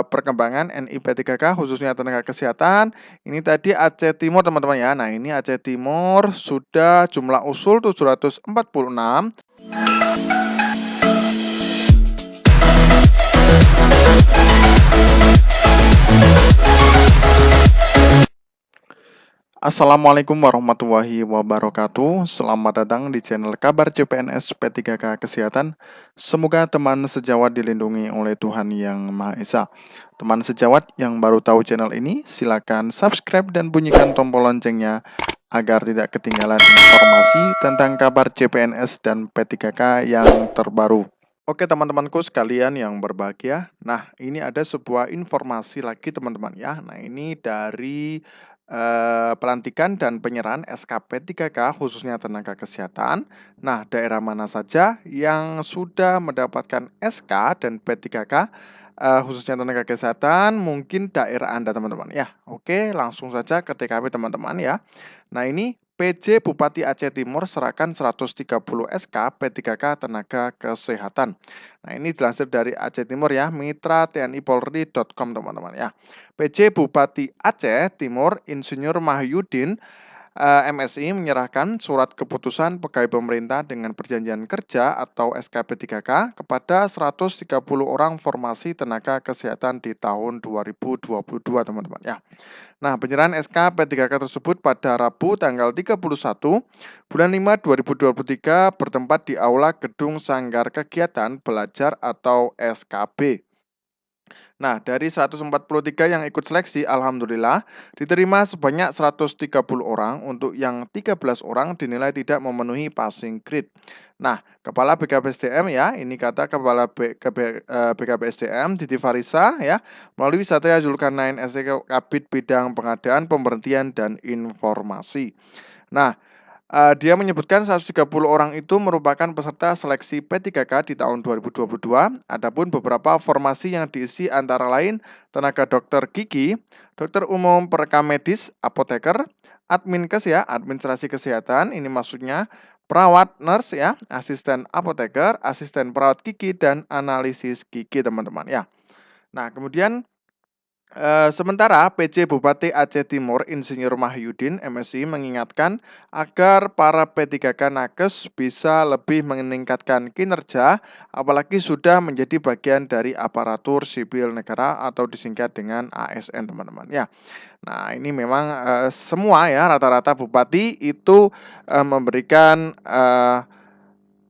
perkembangan NI P3K khususnya tenaga kesehatan. Ini tadi Aceh Timur teman-teman ya. Nah, ini Aceh Timur sudah jumlah usul 746. Assalamualaikum warahmatullahi wabarakatuh. Selamat datang di channel Kabar CPNS P3K Kesehatan. Semoga teman sejawat dilindungi oleh Tuhan Yang Maha Esa. Teman sejawat yang baru tahu channel ini, silakan subscribe dan bunyikan tombol loncengnya agar tidak ketinggalan informasi tentang kabar CPNS dan P3K yang terbaru. Oke teman-temanku sekalian yang berbahagia. Nah, ini ada sebuah informasi lagi teman-teman ya. Nah, ini dari pelantikan dan penyerahan SKP 3K khususnya tenaga kesehatan. Nah, daerah mana saja yang sudah mendapatkan SK dan P3K khususnya tenaga kesehatan, mungkin daerah Anda teman-teman ya. Oke, langsung saja ke TKP teman-teman ya. Nah, ini PJ Bupati Aceh Timur serahkan 130 SK P3K tenaga kesehatan. Nah, ini dilansir dari Aceh Timur ya, mitra-tni-polri.com teman-teman ya. PJ Bupati Aceh Timur Insinyur Mahyudin MSI menyerahkan surat keputusan pegawai pemerintah dengan perjanjian kerja atau SKP 3K kepada 130 orang formasi tenaga kesehatan di tahun 2022 teman-teman ya. Nah, penyerahan SK P3K tersebut pada Rabu tanggal 31 bulan 5 2023 bertempat di Aula Gedung Sanggar Kegiatan Belajar atau SKB. Nah, dari 143 yang ikut seleksi, alhamdulillah diterima sebanyak 130 orang, untuk yang 13 orang dinilai tidak memenuhi passing grade. Nah, Kepala BKPSDM ya, ini kata Kepala BKPSDM Didi Farisa ya, melalui Satria Zulkarnain SC Kabid Bidang Pengadaan, Pemberhentian dan Informasi. Nah, dia menyebutkan 130 orang itu merupakan peserta seleksi P3K di tahun 2022. Adapun beberapa formasi yang diisi antara lain tenaga dokter gigi, dokter umum perekam medis, apoteker, adminkes ya, administrasi kesehatan, ini maksudnya perawat nurse ya, asisten apoteker, asisten perawat gigi, dan analisis gigi teman-teman ya. Nah, kemudian sementara PJ Bupati Aceh Timur Insinyur Mahyudin MSI mengingatkan agar para P3K nakes bisa lebih meningkatkan kinerja, apalagi sudah menjadi bagian dari aparatur sipil negara atau disingkat dengan ASN teman-teman ya. Nah, ini memang semua ya rata-rata bupati itu memberikan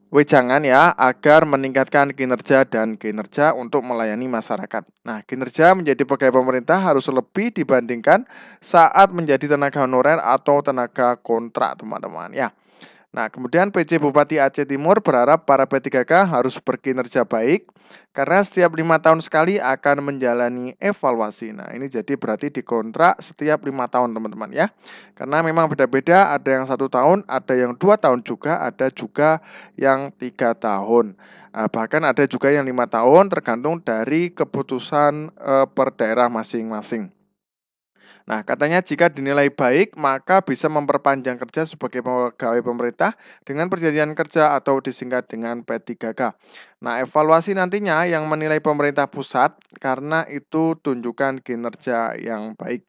wejangan ya agar meningkatkan kinerja untuk melayani masyarakat. Nah, kinerja menjadi pegawai pemerintah harus lebih dibandingkan saat menjadi tenaga honorer atau tenaga kontrak, teman-teman ya. Nah, kemudian PJ Bupati Aceh Timur berharap para P3K harus berkinerja baik karena setiap 5 tahun sekali akan menjalani evaluasi. Nah, ini jadi berarti dikontrak setiap 5 tahun teman-teman ya. Karena memang beda-beda, ada yang 1 tahun, ada yang 2 tahun juga, ada juga yang 3 tahun. Bahkan ada juga yang 5 tahun tergantung dari keputusan per daerah masing-masing. Nah, katanya jika dinilai baik, maka bisa memperpanjang kerja sebagai pegawai pemerintah dengan perjanjian kerja atau disingkat dengan P3K. Nah, evaluasi nantinya yang menilai pemerintah pusat karena itu tunjukkan kinerja yang baik.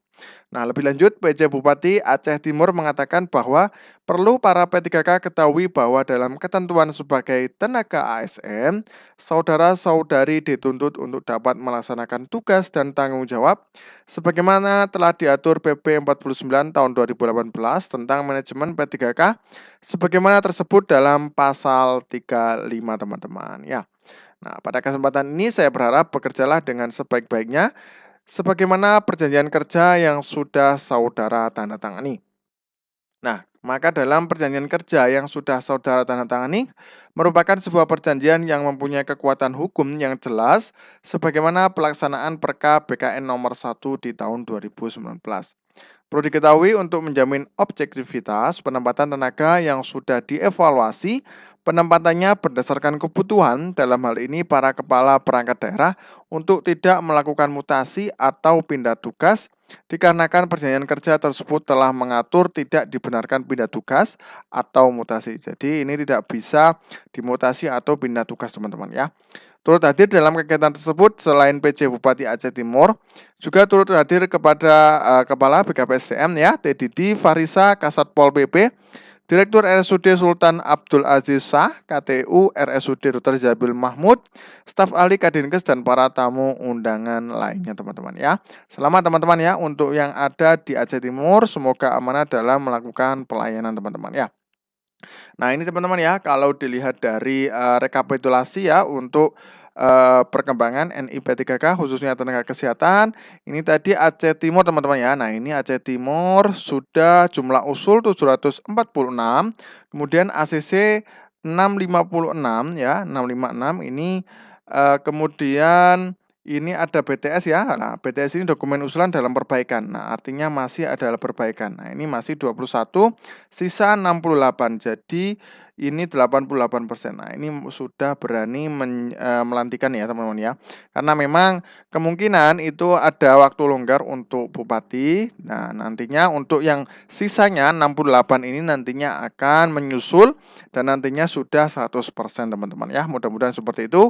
Nah, lebih lanjut, PJ Bupati Aceh Timur mengatakan bahwa perlu para P3K ketahui bahwa dalam ketentuan sebagai tenaga ASN, saudara-saudari dituntut untuk dapat melaksanakan tugas dan tanggung jawab sebagaimana telah diatur PP 49 tahun 2018 tentang manajemen P3K sebagaimana tersebut dalam pasal 35 teman-teman ya. Nah, pada kesempatan ini saya berharap bekerjalah dengan sebaik-baiknya sebagaimana perjanjian kerja yang sudah saudara tanda tangani. Nah, maka dalam perjanjian kerja yang sudah saudara tanda tangani merupakan sebuah perjanjian yang mempunyai kekuatan hukum yang jelas sebagaimana pelaksanaan Perka BKN nomor 1 di tahun 2019. Perlu diketahui untuk menjamin objektivitas penempatan tenaga yang sudah dievaluasi, penempatannya berdasarkan kebutuhan, dalam hal ini para kepala perangkat daerah, untuk tidak melakukan mutasi atau pindah tugas dikarenakan perjanjian kerja tersebut telah mengatur tidak dibenarkan pindah tugas atau mutasi. Jadi ini tidak bisa dimutasi atau pindah tugas teman-teman ya. Turut hadir dalam kegiatan tersebut selain PJ Bupati Aceh Timur, juga turut hadir kepada Kepala BKPSDM ya, Teddy Farisa Kasat Pol PP, Direktur RSUD Sultan Abdul Aziz Shah, KTU RSUD Dr. Zabil Mahmud, staf ahli Kadinkes dan para tamu undangan lainnya teman-teman ya. Selamat teman-teman ya untuk yang ada di Aceh Timur, semoga amanah dalam melakukan pelayanan teman-teman ya. Nah, ini teman-teman ya, kalau dilihat dari rekapitulasi ya untuk perkembangan NIP3K khususnya tenaga kesehatan, ini tadi Aceh Timur teman-teman ya. Nah, ini Aceh Timur sudah jumlah usul 746, kemudian ACC 656 ya, 656 ini kemudian ini ada BTS ya. Nah, BTS ini dokumen usulan dalam perbaikan. Nah, artinya masih adalah perbaikan. Nah, ini masih 21, sisa 68. Jadi ini 88%. Nah, ini sudah berani melantikan ya, teman-teman ya. Karena memang kemungkinan itu ada waktu longgar untuk bupati. Nah, nantinya untuk yang sisanya 68 ini nantinya akan menyusul dan nantinya sudah 100% teman-teman ya. Mudah-mudahan seperti itu.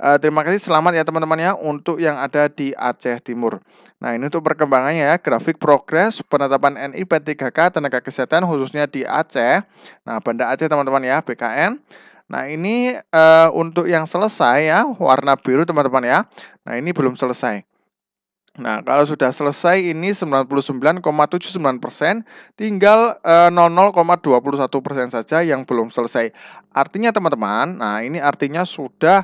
Terima kasih, selamat ya teman-teman ya untuk yang ada di Aceh Timur. Nah, ini untuk perkembangannya ya, grafik progres penetapan NIP3K tenaga kesehatan khususnya di Aceh. Nah, Banda Aceh teman-teman ya, BKN. Nah, ini untuk yang selesai ya, warna biru teman-teman ya. Nah, ini belum selesai. Nah, kalau sudah selesai ini 99,79%, tinggal 00,21% saja yang belum selesai. Artinya teman-teman, nah ini artinya sudah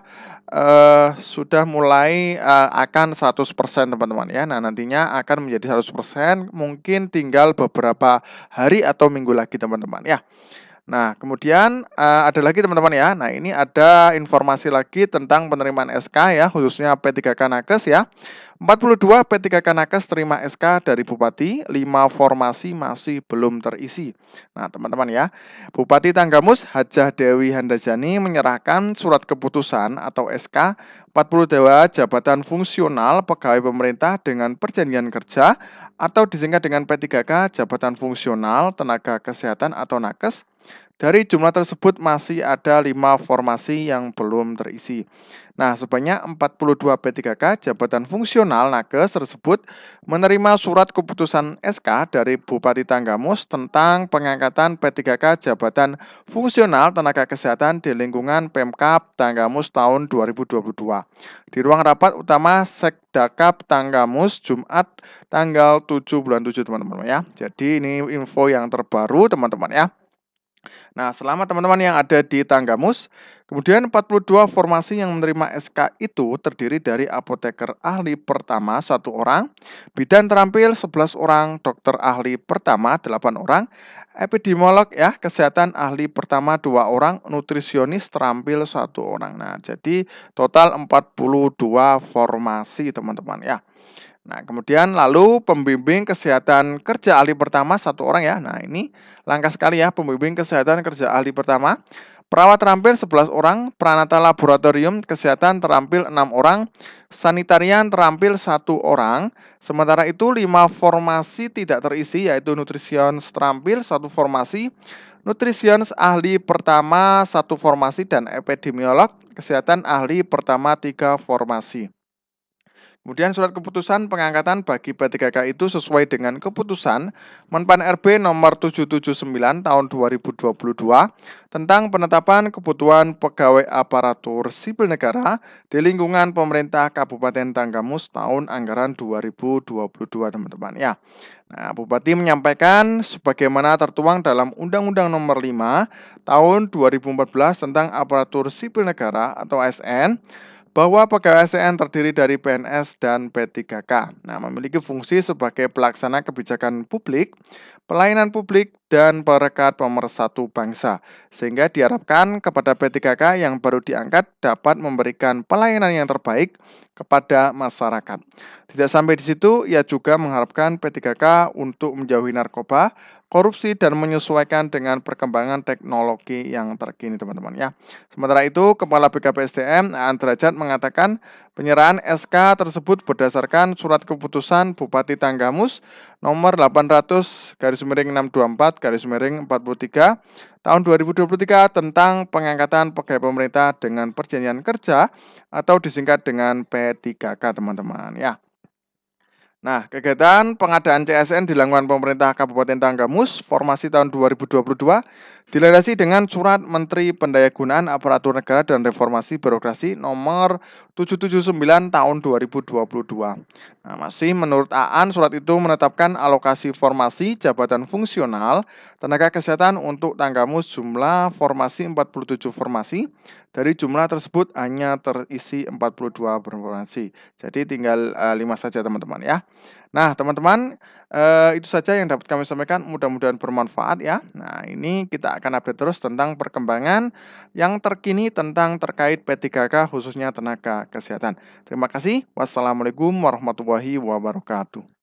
mulai akan 100% teman-teman ya. Nah, nantinya akan menjadi 100%, mungkin tinggal beberapa hari atau minggu lagi teman-teman ya. Nah, kemudian ada lagi teman-teman ya. Nah, ini ada informasi lagi tentang penerimaan SK ya, khususnya P3K Nakes ya. 42 P3K Nakes terima SK dari Bupati, 5 formasi masih belum terisi. Nah, teman-teman ya, Bupati Tanggamus Hajah Dewi Handajani menyerahkan surat keputusan atau SK 42 jabatan fungsional pegawai pemerintah dengan perjanjian kerja atau disingkat dengan P3K jabatan fungsional tenaga kesehatan atau nakes. Dari jumlah tersebut masih ada 5 formasi yang belum terisi. Nah, sebanyak 42 P3K jabatan fungsional nakes tersebut menerima surat keputusan SK dari Bupati Tanggamus tentang pengangkatan P3K jabatan fungsional tenaga kesehatan di lingkungan Pemkab Tanggamus tahun 2022. Di ruang rapat utama Sekdakap Tanggamus Jumat tanggal 7 bulan 7 teman-teman ya. Jadi ini info yang terbaru teman-teman ya. Nah, selamat teman-teman yang ada di Tanggamus. Kemudian 42 formasi yang menerima SK itu terdiri dari apoteker ahli pertama 1 orang, bidan terampil 11 orang, dokter ahli pertama 8 orang, epidemiolog ya, kesehatan ahli pertama 2 orang, nutrisionis terampil 1 orang. Nah, jadi total 42 formasi teman-teman ya. Nah, kemudian lalu pembimbing kesehatan kerja ahli pertama 1 orang ya. Nah, ini langka sekali ya, pembimbing kesehatan kerja ahli pertama. Perawat terampil 11 orang, peranata laboratorium kesehatan terampil 6 orang, sanitarian terampil 1 orang. Sementara itu 5 formasi tidak terisi yaitu nutrisionis terampil 1 formasi, nutrisionis ahli pertama 1 formasi dan epidemiolog kesehatan ahli pertama 3 formasi. Kemudian surat keputusan pengangkatan bagi P3K itu sesuai dengan keputusan Menpan RB nomor 779 tahun 2022 tentang penetapan kebutuhan pegawai aparatur sipil negara di lingkungan pemerintah Kabupaten Tanggamus tahun anggaran 2022 teman-teman ya. Nah, Bupati menyampaikan sebagaimana tertuang dalam Undang-Undang Nomor 5 tahun 2014 tentang aparatur sipil negara atau ASN bahwa pegawai ASN terdiri dari PNS dan P3K. Nah, memiliki fungsi sebagai pelaksana kebijakan publik, pelayanan publik, dan perekat pemersatu bangsa. Sehingga diharapkan kepada P3K yang baru diangkat dapat memberikan pelayanan yang terbaik kepada masyarakat. Tidak sampai di situ, ia juga mengharapkan P3K untuk menjauhi narkoba, korupsi, dan menyesuaikan dengan perkembangan teknologi yang terkini teman-teman ya. Sementara itu, Kepala BKPSDM Aan Derajat mengatakan Penyerahan SK tersebut berdasarkan Surat Keputusan Bupati Tanggamus nomor 800 garis miring 624 garis miring 43 tahun 2023 tentang pengangkatan pegawai pemerintah dengan perjanjian kerja atau disingkat dengan P3K, teman-teman ya. Nah, kegiatan pengadaan CSN dilakukan pemerintah Kabupaten Tanggamus, formasi tahun 2022, dilandasi dengan Surat Menteri Pendayagunaan Aparatur Negara dan Reformasi Birokrasi nomor 779 tahun 2022. Nah, masih menurut Aan, surat itu menetapkan alokasi formasi jabatan fungsional tenaga kesehatan untuk Tanggamus jumlah formasi 47 formasi. Dari jumlah tersebut hanya terisi 42 formasi. Jadi tinggal 5 saja, teman-teman ya. Nah, teman-teman, itu saja yang dapat kami sampaikan, mudah-mudahan bermanfaat ya. Nah, ini kita akan update terus tentang perkembangan yang terkini tentang terkait P3K khususnya tenaga kesehatan. Terima kasih. Wassalamualaikum warahmatullahi wabarakatuh.